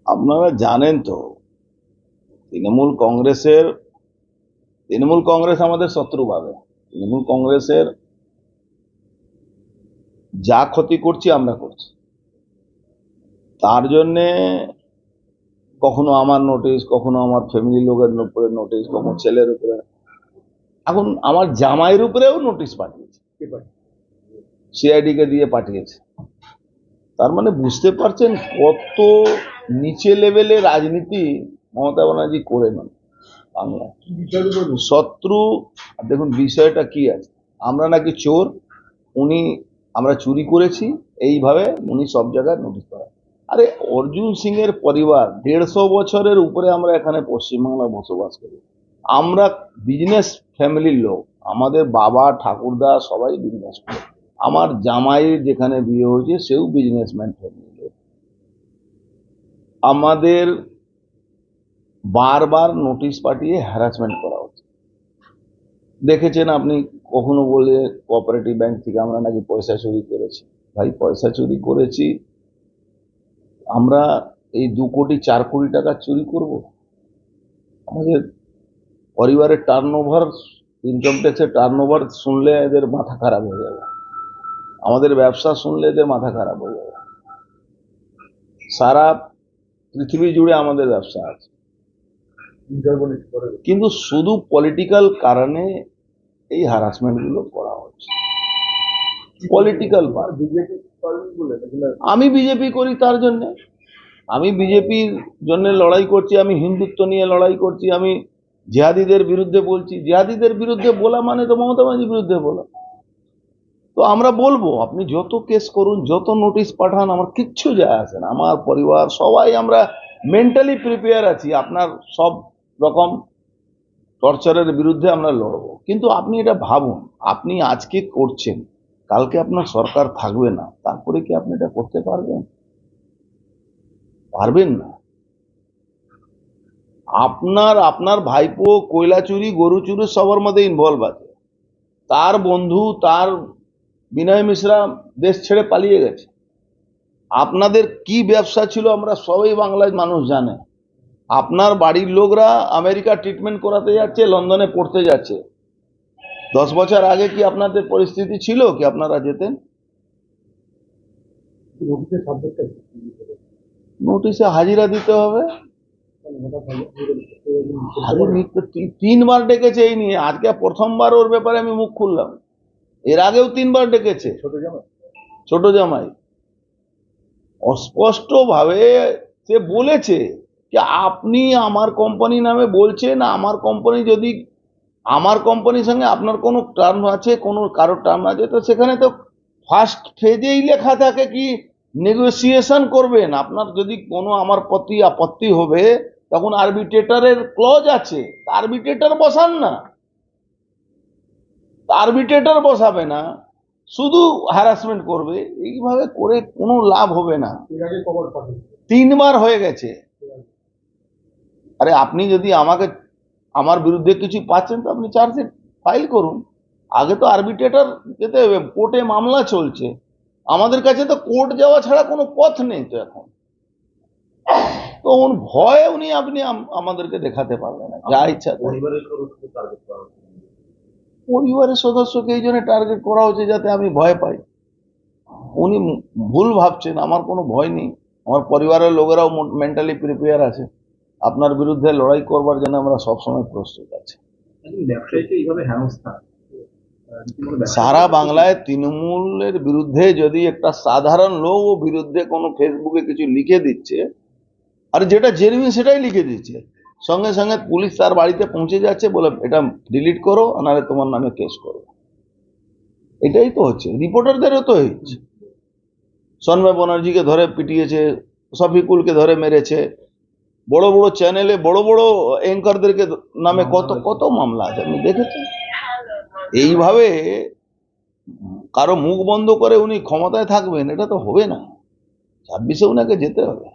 আপনারা জানেন তো তৃণমূল কংগ্রেস আমাদের শত্রু ভাবে। তৃণমূল কংগ্রেসের যা ক্ষতি করছি আমরা করছি, তার জন্যে কখনো আমার নোটিশ, কখনো আমার ফ্যামিলি লোকের উপরে নোটিশ, কখনো ছেলের উপরে, এখন আমার জামাইয়ের উপরেও নোটিশ পাঠিয়েছে, সিআইডি কে দিয়ে পাঠিয়েছে। তার মানে বুঝতে পারছেন কত নিচে লেভেলে রাজনীতি মমতা ব্যানার্জি করে নেন বাংলা। শত্রু, দেখুন বিষয়টা কি আছে, আমরা নাকি চোর, আমরা চুরি করেছি, এইভাবে উনি সব জায়গায় নোটিশ করেন। আরে অর্জুন সিং এর পরিবার 150 বছরের উপরে আমরা এখানে পশ্চিমবাংলায় বসবাস করি, আমরা বিজনেস ফ্যামিলির লোক, আমাদের বাবা ঠাকুরদা সবাই বিজনেস করে, আমার জামাইয়ের যেখানে বিয়ে হয়েছে সেও বিজনেসম্যান ফ্যামিলির লোক। আমাদের বারবার নোটিশ পাঠিয়ে হ্যারাসমেন্ট করা হচ্ছে। দেখেছেন আপনি, কখনো বলে কোঅপারেটিভ ব্যাংক থেকে আমরা নাকি পয়সা চুরি করেছি। ভাই পয়সা চুরি করেছি, আমরা এই 2 কোটি 4 কোটি টাকা চুরি করব? আমাদের পরিবারের টার্নওভার, ইনকাম ট্যাক্সের টার্নওভার শুনলে এদের মাথা খারাপ হয়ে যাবে, আমাদের ব্যবসা শুনলে এদের মাথা খারাপ হয়ে যাবে। সারা পৃথিবী জুড়ে আমাদের ব্যবসা আছে, কিন্তু শুধু পলিটিক্যাল কারণে এই হ্যারাসমেন্ট গুলো করা হচ্ছে। পলিটিক্যাল, আমি বিজেপি করি তার জন্য, আমি বিজেপির জন্য লড়াই করছি, আমি হিন্দুত্ব নিয়ে লড়াই করছি, আমি জিহাদিদের বিরুদ্ধে বলছি। জিহাদিদের বিরুদ্ধে বলা মানে তো মমতা ব্যানার্জির বিরুদ্ধে বলা। তো আমরা বলবো আপনি যত কেস করুন, যত নোটিশ পাঠান, আমার কিচ্ছু যায় আসে না। আমার পরিবার সবাই আমরা মেন্টালি প্রিপেয়ার আছি আপনার সব রকম টর্চারের বিরুদ্ধে আমরা লড়বো। কিন্তু আপনি এটা ভাবুন, আপনি আজকে করছেন, কালকে আপনার সরকার থাকবে না, তারপরে কি আপনি এটা করতে পারবেন? পারবেন না। আপনার ভাইপো কয়লা চুরি, গরু চুরি সবার মধ্যে ইনভলভ আছে। তার বন্ধু, তার বিনয় মিশ্রা দেশ ছেড়ে পালিয়ে গেছে। আপনাদের কি ব্যবসা ছিল আমরা সবাই বাংলায় মানুষ জানে। আপনার বাড়ির লোকরা আমেরিকা ট্রিটমেন্ট করাতে যাচ্ছে, লন্ডনে পড়তে যাচ্ছে। 10 বছর আগে কি আপনাদের পরিস্থিতি ছিল কি আপনারা যেতেন? নোটিশে হাজিরা দিতে হবে। 3বার ডেকেছে এই নিয়ে, আজকে প্রথমবার ওর ব্যাপারে আমি মুখ খুললাম। এর আগেও 3বার ডেকেছে ছোট জামাই। অস্পষ্ট ভাবে সে বলেছে যে আপনি আমার কোম্পানি নামে বলছেন, আমার কোম্পানি যদি, আমার কোম্পানির সঙ্গে আপনার কোনো টার্ম আছে, কোনো কারোর টার্ম আছে, তো সেখানে তো ফার্স্ট ফেজেই লেখা থাকে কি নেগোসিয়েশন করবেন। আপনার যদি কোনো আমার প্রতি আপত্তি হবে তখন আরবিট্রেটরের ক্লজ আছে, আরবিট্রেটর বসান না। আরবিট্রেটর বসাবে না, শুধু হ্যারাসমেন্ট করবে। এইভাবে করে কোনো লাভ হবে না। 3বার হয়ে গেছে। আরে আপনি যদি আমার বিরুদ্ধে কিছু পাচ্ছেন তো আপনি চার্জশিট ফাইল করুন। আগে তো আরবিট্রেটর যেতে হবে, কোর্টে মামলা চলছে। আমাদের কাছে তো কোর্ট যাওয়া ছাড়া কোনো পথ নেই তো এখন। তো ভয় আপনি আমাদেরকে দেখাতে পারবেন না, যা ইচ্ছা। পরিবারের সদস্যকে এই জন্য টার্গেট করা হচ্ছে যাতে আমি ভয় পাই। উনি ভুল ভাবছেন, আমার কোনো ভয় নেই। আমার পরিবারের লোকেরাও মেন্টালি প্রিপেয়ার আছে, আপনার বিরুদ্ধে লড়াই করবার জন্য আমরা সবসময় প্রস্তুত আছি। সারা বাংলায় তৃণমূলের বিরুদ্ধে যদি একটা সাধারণ লোক বিরুদ্ধে কোনো ফেসবুকে কিছু লিখে দিচ্ছে, আর যেটা জেনুইন সেটাই লিখে দিচ্ছে, সঙ্গে সঙ্গে পুলিশ তার বাড়িতে পৌঁছে যাচ্ছে, বলে এটা ডিলিট করো, নাহলে তোমার নামে কেস করো। এটাই তো হচ্ছে, রিপোর্টারদেরও তো হচ্ছে। সন্ময় ব্যানার্জিকে ধরে পিটিয়েছে, শফিকুলকে ধরে মেরেছে, বড় বড় চ্যানেলে বড় বড় অ্যাঙ্কারদেরকে নামে কত কত মামলা আছে, আপনি দেখেছেন। এইভাবে কারো মুখ বন্ধ করে উনি ক্ষমতায় থাকবেন, এটা তো হবে না। 26-এ উনাকে যেতে হবে।